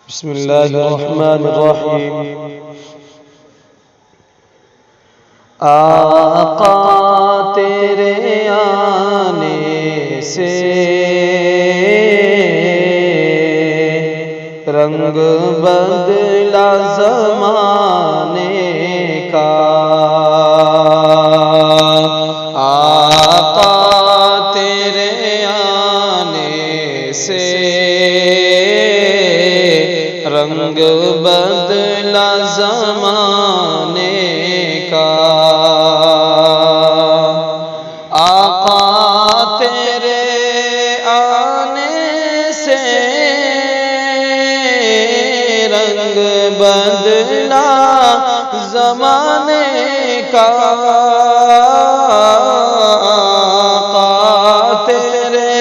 بسم اللہ الرحمن الرحیم۔ آقا تیرے آنے سے رنگ بدلا زمانے کا، آقا تیرے آنے سے رنگ بدلا زمانے کا، آقا تیرے آنے سے رنگ بدلا زمانے کا، آقا تیرے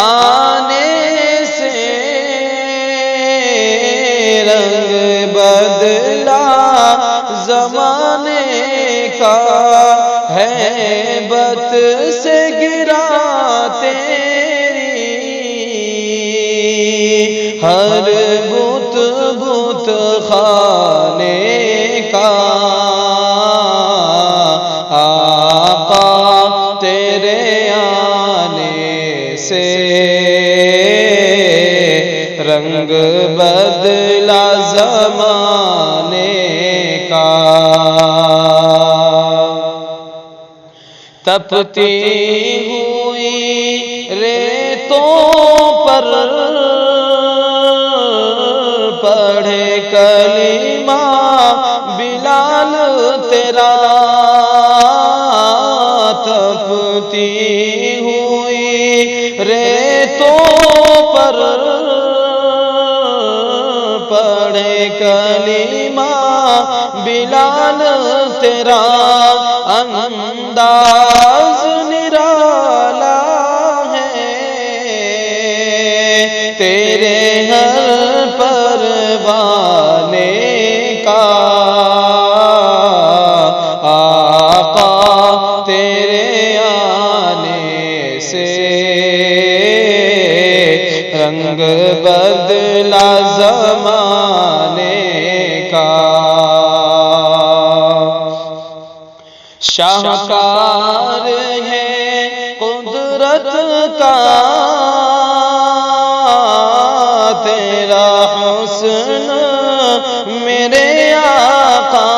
آنے سے رنگ بدلا زمانے کا، ہیبت سے گرا تیری ہر بت بت خانے کا، آقا تیرے آنے سے رنگ بدلا زمانے کا، تپتی ہوئی ریتوں پر پڑھے کلمہ بلال تیرا، تپتی ہوئی ریتوں پر پڑھے کلمہ بلال تیرا، انداز نرالا ہے تیرے ہر پروانے کا، آقا تیرے آنے سے رنگ بدلا زمانے کا، شاہکار ہے قدرت کا تیرا حسن میرے آقا،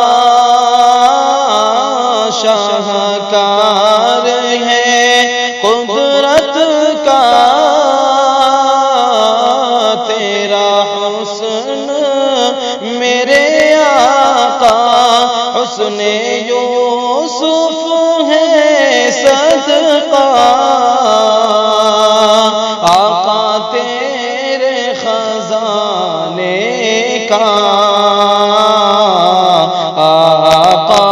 شاہکار ہے قدرت کا تیرا حسن میرے آقا، حسن یوسف ہے صدقہ آقا تیرے خزانے کا، آقا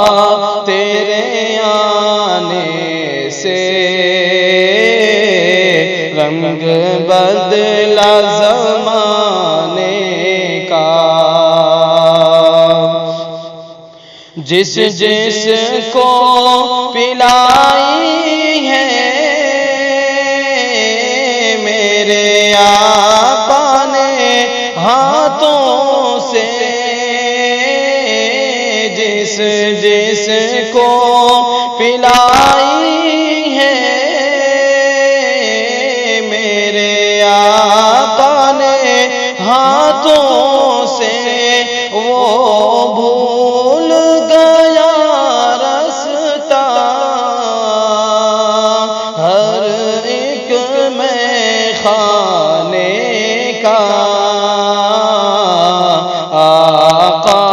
تیرے آنے سے رنگ بدلا زمانے کا، جس جس کو پلائی ہے میرے آقا نے ہاتھوں سے، جس جس کو پلائی ہے میرے آقا نے ہاتھوں سے، وہ بھول گیا رستا ہر ایک میں خانے کا، آقا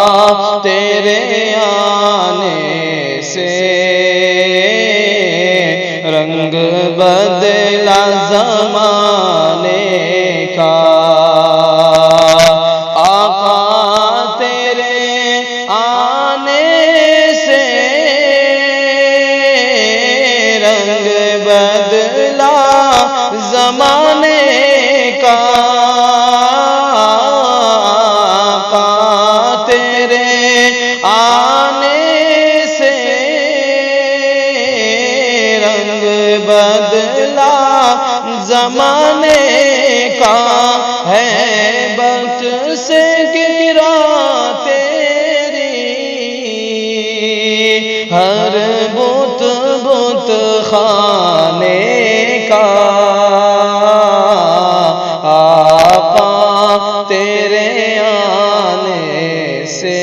تیرے آنے سے رنگ بدلا زمانے کا، آقا تیرے آنے سے رنگ بدلا زمانے کا، آقا تیرے آنے سے رنگ بدلا زمانے کا، ہے بت ہر بت بت خانے کا آقا تیرے آنے سے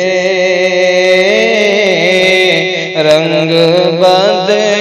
رنگ بدل